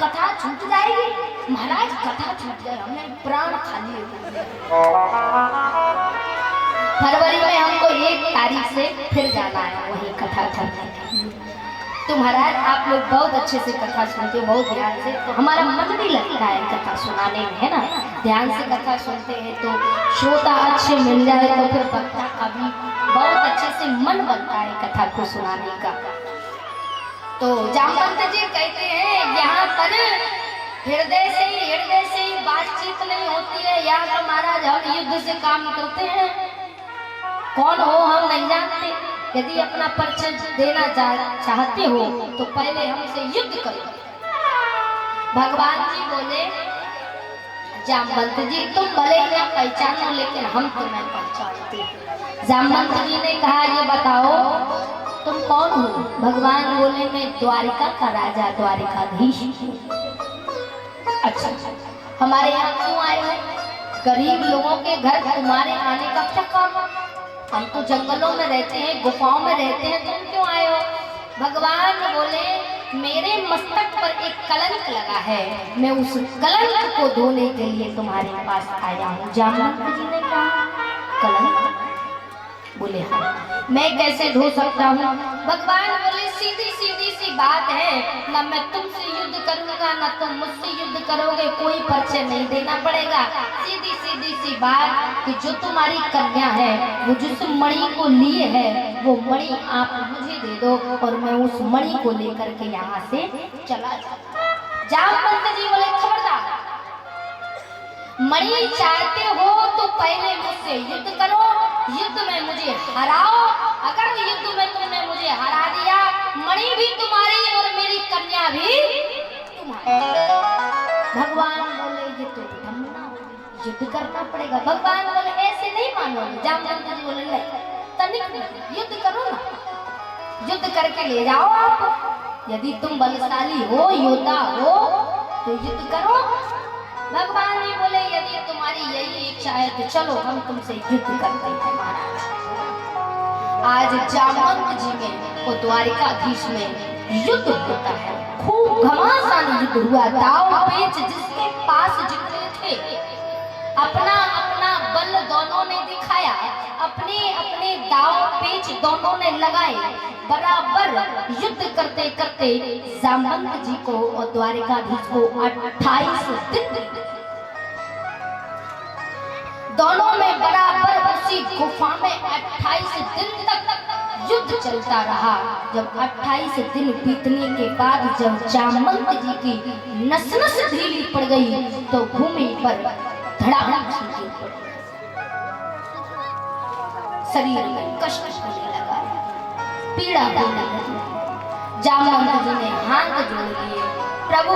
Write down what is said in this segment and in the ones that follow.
कथा छूट जाएगी। महाराज कथा छूट जाए, हमने प्राण खा लिए। फरवरी में हमको 1 तारीख से फिर जाना है वही कथा करने। तो महाराज आप लोग बहुत अच्छे से कथा सुनते हो, बहुत ध्यान से, तो हमारा मन भी लगता है कथा सुनाने में, है ना। ध्यान से कथा सुनते हैं तो श्रोता अच्छे मिल जाए तो फिर वक्ता का भी बहुत अच्छे से मन बनता है कथा को सुनाने का। तो जामवंत जी कहते हैं यहाँ पर हृदय से ही बातचीत नहीं होती है। यहाँ पर महाराज हम युद्ध से काम करते हैं, कौन हो हम नहीं जानते। यदि अपना परिचय देना चाहते हो तो पहले हमसे युद्ध करो। भगवान जी बोले जामवंत जी तुम भले ही ना पहचानो लेकिन हम तुम्हें पहचानते हैं। जामवंत जी ने कहा ये बताओ तुम कौन हो। भगवान बोले मैं द्वारिका का राजा द्वारिकाधीश। अच्छा हमारे यहाँ क्यों आए हो? गरीब लोगों के घर तुम्हारे आने का क्या काम? हम तो जंगलों में रहते हैं, गुफाओं में रहते हैं, तुम क्यों आए हो? भगवान बोले मेरे मस्तक पर एक कलंक लगा है, मैं उस कलंक को धोने के लिए तुम्हारे पास आया हूँ। जामवंत जी ने कहा कलंक? बोले हाँ, मैं कैसे धो सकता हूँ? भगवान बोले सीधी सी बात है, ना मैं तुमसे युद्ध करूंगा ना तुम मुझसे युद्ध करोगे, कोई परिचय नहीं देना पड़ेगा। सीधी सी बात कि जो तुम्हारी कन्या है वो जिस मणि को लिए है वो मणि आप मुझे दे दो और मैं उस मणि को लेकर के यहाँ से चला जाऊंगा। जामवंत जी बोले खबरदार, मणि चाहते हो तो पहले मुझसे युद्ध करो, युद्ध में मुझे हराओ। अगर युद्ध में तुमने मुझे हरा दिया मणि भी तुम्हारी और मेरी कन्या भी तुम्हारी। भगवान बोले ये तो धमना, युद्ध करना पड़ेगा। भगवान बोले ऐसे नहीं मानोगे। जामवंत जी बोले नहीं, तनिक युद्ध करो ना, युद्ध करके ले जाओ आप। यदि तुम बलशाली हो, योद्धा हो तो युद्ध करो। भगवान जी बोले यदि तुम्हारी यही इच्छा है तो चलो हम तुमसे युद्ध करते हैं। महाराज आज जामवंत जी में और द्वारिकाधीश में युद्ध होता है। खूब घमासान युद्ध हुआ। दाव पेच जिसके पास जितने थे अपना बल दोनों ने दिखाया, अपने दाव पेच दोनों ने लगाए। बराबर युद्ध करते करते जामवंत जी को और द्वारिकाधीश को 28 दिन दोनों में बराबर उसी गुफा में 28 दिन तक युद्ध चलता रहा। जब 28 दिन बीतने के बाद जब जामवंत जी की नस नस ढीली पड़ गई तो भूमि पर धड़ाधड़ गिर पड़ी। शरीर में कष्ट होने लगा, पीड़ा होने लगी। जामवंत जी ने हाथ जोड़ लिए, प्रभु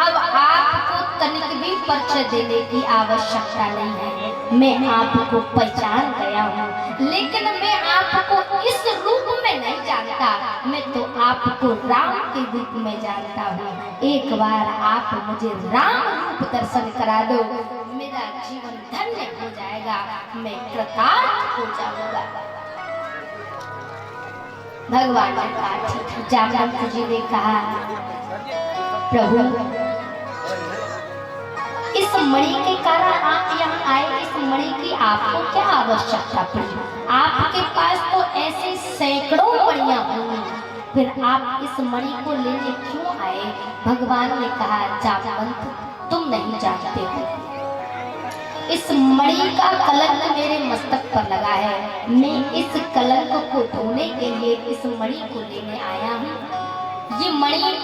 अब आपको तनिक भी परिचय देने की आवश्यकता नहीं है, मैं आपको पहचान गया हूँ, लेकिन मैं आपको इस रूप में नहीं जानता, मैं तो आपको राम के रूप में जानता हूँ। एक बार आप मुझे राम रूप दर्शन करा दो, मेरा जीवन धन्य हो जाएगा, मैं कृतार्थ हो जाऊंगा। भगवान ने कहा, जामवंत जी ने कहा प्रभु इस मणि के कारण आप यहाँ आए, इस मणि की आपको क्या आवश्यकता पड़ी? आपके पास तो ऐसे सैकड़ों मणियां होंगी, फिर आप इस मणि को लेने क्यों आए? भगवान ने कहा जामवंत तुम नहीं जानते हो, इस मणि का कलंक मेरे मस्तक पर लगा है, मैं इस कलंक को धोने के लिए इस मणि को लेने आया हूँ। ये मणि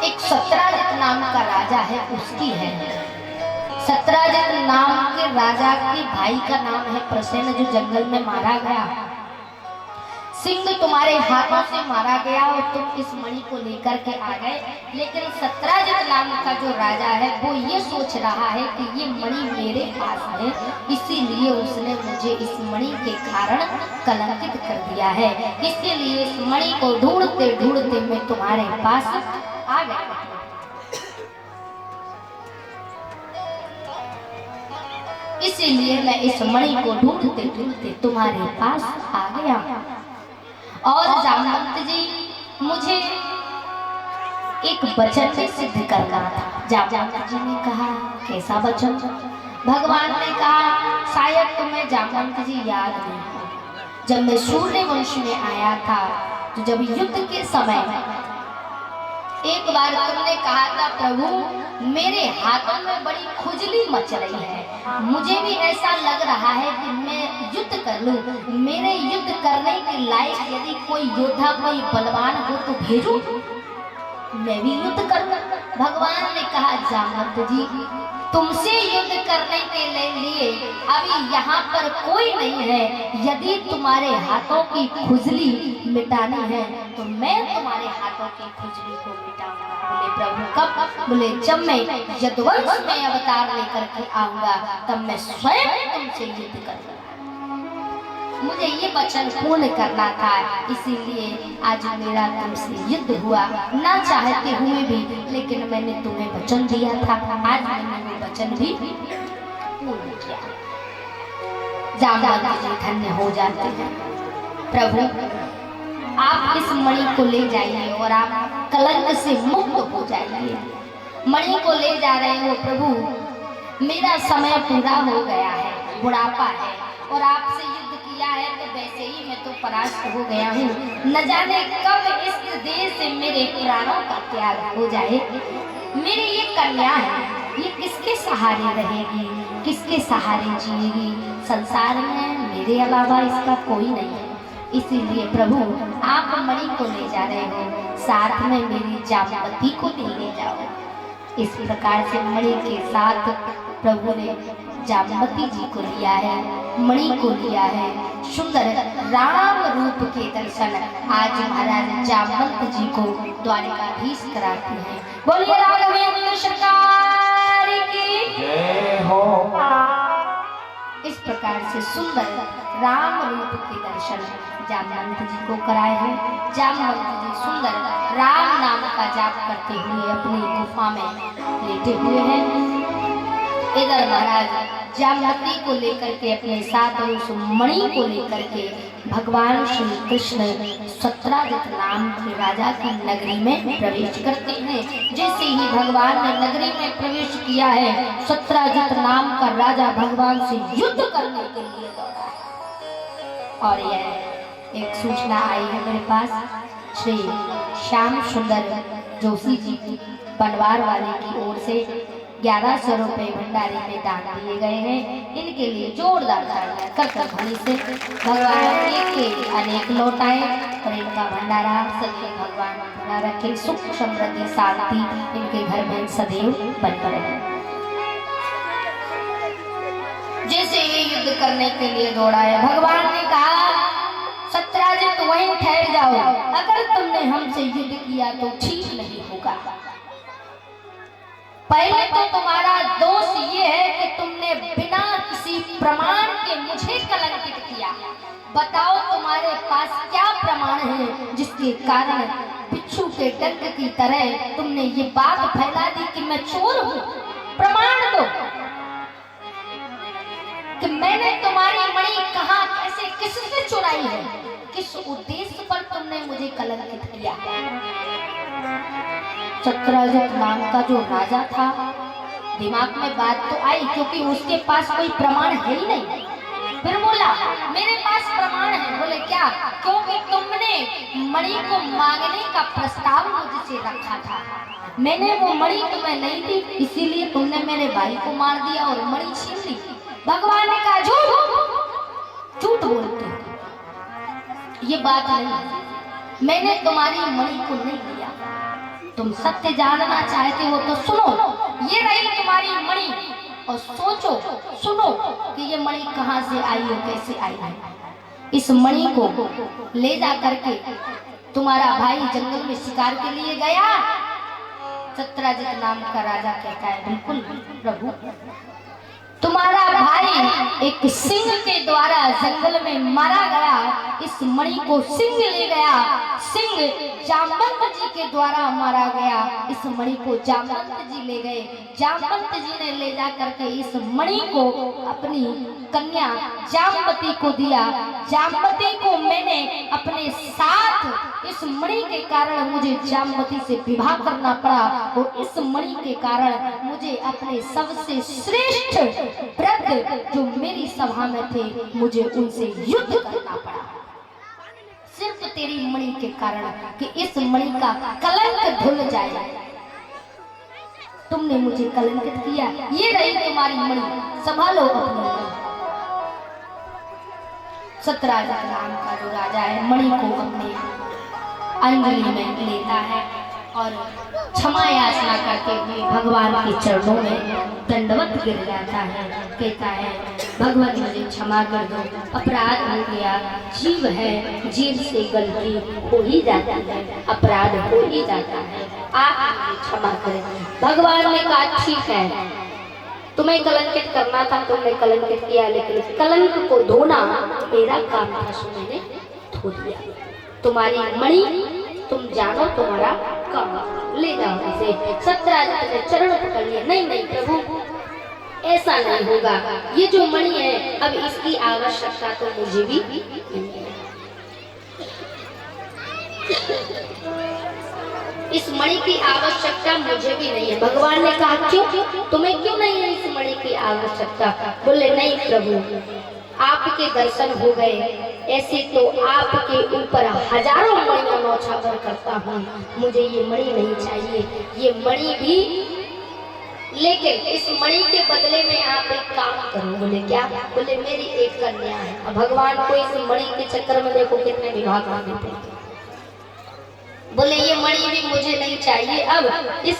एक सत्राजित नाम का राजा है उसकी है। सत्राजित नाम के राजा के भाई का नाम है प्रसेन, जो जंगल में मारा गया। सिंह तुम्हारे हाथों से मारा गया और तुम इस मणि को लेकर के आ गए, लेकिन सत्राजित नाम का जो राजा है वो ये सोच रहा है कि ये मणि मेरे पास है, इसीलिए उसने मुझे इस मणि के कारण कलंकित कर दिया है। इसीलिए इस मणि को ढूंढते ढूंढते मैं तुम्हारे पास आ गया। इसीलिए मैं इस मणि को ढूंढते ढूंढते तुम्हारे पास आ गया। और जामवंत जी मुझे एक वचन में सिद्ध करना था। जामवंत जी ने कहा कैसा वचन? भगवान ने कहा शायद तुम्हें जामवंत जी याद नहीं हो, जब मैं सूर्य वंश में आया था तो जब युद्ध के समय एक बार तुमने कहा था प्रभु मेरे हाथों में बड़ी खुजली मच रही है, मुझे भी ऐसा लग रहा है कि मैं युद्ध कर लूं, मेरे युद्ध करने के लायक यदि कोई योद्धा कोई बलवान हो तो भेजो, मैं भी युद्ध करूं। भगवान ने कहा जामवंत जी तुमसे युद्ध करने के लिए अभी यहाँ पर कोई नहीं है, यदि तुम्हारे हाथों की खुजली मिटानी है तो मैं तुम्हारे हाथों की खुजली को मिटाऊंगा। बोले प्रभु कब? बोले जब मैं यदुवंश में अवतार लेकर के आऊंगा तब मैं स्वयं तुमसे युद्ध करूंगा। मुझे ये वचन पूर्ण करना था, इसीलिए आज मेरा तुमसे युद्ध हुआ, ना चाहते हुए भी, लेकिन मैंने तुम्हें वचन दिया था, आज मैंने वो वचन भी पूर्ण किया। जामवंत जी धन्य हो जाते हैं। प्रभु आप इस मणि को ले जाइए और आप कलंक से मुक्त हो जाइए। मणि को ले जा रहे हो प्रभु, मेरा समय पूरा हो गया है, बुढ़ापा है और आपसे युद्ध किया है तो वैसे ही मैं तो परास्त हो गया हूँ, न जाने कब इस देश से मेरे प्राणों का त्याग हो जाए। मेरी ये कन्या है, ये किसके सहारे रहेगी, किसके सहारे जिएगी? संसार में मेरे अलावा इसका कोई नहीं है, इसीलिए प्रभु आप मणि को ले जा रहे हो, साथ में मेरी जामवती को भी ले जाओ। इस प्रकार से मणि के साथ प्रभु ने जामवती जी को लिया है, मणि को लिया है। सुंदर राम रूप के दर्शन आज महाराज जामवंत जी को द्वारिकाधीश कराते हैं। बोलिए राघवेंद्र सरकार की जय हो। इस प्रकार से सुंदर राम रूप के दर्शन जामवंत जी को कराए हैं। जामवंत जी सुंदर राम नाम का जाप करते हुए अपनी गुफा में लेटे हुए हैं। इधर महाराज जामवती को लेकर के अपने साथ उस मणि को लेकर के भगवान श्री कृष्ण सत्राजित नाम के राजा की नगरी में प्रवेश करते हैं। जैसे ही भगवान ने नगरी में प्रवेश किया है, सत्राजित नाम का राजा भगवान से युद्ध करने के लिए दौड़ा है। और यह एक सूचना आई है मेरे पास, श्री श्याम सुंदर जोशी जी बनवार वाले की ओर से 1100 रुपये भंडारी में दान दिए गए हैं। इनके लिए जोरदार तालियां कर ध्वनि से भगवान के अनेक लौटाएं और इनका भंडारा सदैव भगवान बना रखे, सुख समृद्धि शांति इनके घर में सदैव बन रहे। जैसे ये युद्ध करने के लिए दौड़ा है, भगवान ने कहा सत्राजित वहीं ठहर जाओ, अगर तुमने हमसे युद्ध किया तो ठीक नहीं होगा। पहले तो तुम्हारा दोष ये है कि तुमने बिना किसी प्रमाण के मुझे कलंकित किया। बताओ तुम्हारे पास क्या प्रमाण है जिसके कारण बिच्छू के डंक की तरह तुमने ये बात फैला दी कि मैं चोर हूँ? प्रमाण दो कि मैंने तुम्हारी मणि कहाँ, कैसे, किससे चुराई है, किस उद्देश्य पर तुमने मुझे कलंकित किया। सत्राजित नाम का जो राजा था, दिमाग में बात तो आई क्योंकि उसके पास कोई प्रमाण है ही नहीं। फिर बोला मेरे पास प्रमाण है। बोले क्या? क्योंकि तुमने मणि को मांगने का प्रस्ताव मुझसे रखा था, मैंने वो मणि तुम्हें नहीं दी, इसीलिए तुमने मेरे भाई को मार दिया और मणि छीन ली। भगवान ने कहा झूठ बोलते हो, ये बात नहीं, मैंने तुम्हारी मणि को नहीं दिया। तुम सत्य जानना चाहते हो तो सुनो, ये रही तुम्हारी मणि और सोचो, सुनो कि ये मणि कहाँ से आई हो, कैसे आई है। इस मणि को ले जा करके तुम्हारा भाई जंगल में शिकार के लिए गया। सत्राजित नाम का राजा कहता है बिल्कुल प्रभु, तुम्हारा भाई एक सिंह के द्वारा जंगल में मारा गया, इस मणि को सिंह ले गया। सिंह जामवंत जी के द्वारा मारा गया, इस मणि को जामवंत जी ले गए। जामवंत जी ने ले जा करके इस मणि को अपनी कन्या जामवती को दिया। जामवती को मैंने अपने साथ, इस मणि के कारण मुझे जामवती से विवाह करना पड़ा, और इस मणि के कारण मुझे अपने सबसे श्रेष्ठ वृद्ध जो मेरी सभा में थे, मुझे उनसे युद्ध करना पड़ा, सिर्फ तेरी मणि के कारण, कि इस मणि का कलंक धुल जाए। तुमने मुझे कलंकित किया, ये रही तुम्हारी मणि, संभालो अपनी मणि। सतराजा नाम का जो राजा है, मणि को अपने अंजलि में लेता है और क्षमा याचना करके भी भगवान के चरणों में दंडवत गिर जाता है। कहता है, भगवान मुझे क्षमा कर दो, अपराध हो गया, जीव है, जीव से गलती हो ही जाती है, अपराध हो ही जाता है, आप मुझे क्षमा करें। भगवान ने कहा, ठीक है, तुम्हें कलंकित करना था, तुमने कलंकित किया, लेकिन कलंक को धोना मेरा काम था, सो मैंने धो दिया। तुम्हारी मणि तुम जानो, तुम्हारा काम, ले जाओ इसे। सतराजा ने चरण पकड़ लिया, नहीं नहीं प्रभु, ऐसा नहीं होगा, ये जो मणि है अब इसकी आवश्यकता तो मुझे भी नहीं है। इस मणि की आवश्यकता मुझे भी नहीं है। भगवान ने कहा, क्यों, तुम्हें क्यों नहीं है इस मणि की आवश्यकता? बोले, नहीं प्रभु, आपके दर्शन हो गए, ऐसे तो आपके ऊपर हजारों मणियां नौछावर करता हूँ, मुझे ये मणि नहीं चाहिए, ये मणि भी, लेकिन इस मणि के बदले में आप एक काम करो। बोले, क्या? बोले, मेरी एक कन्या है। अब भगवान को इस मणि के चक्कर में देखो कितने विवाह कर देते हैं। बोले, ये मणि भी मुझे नहीं चाहिए, अब इस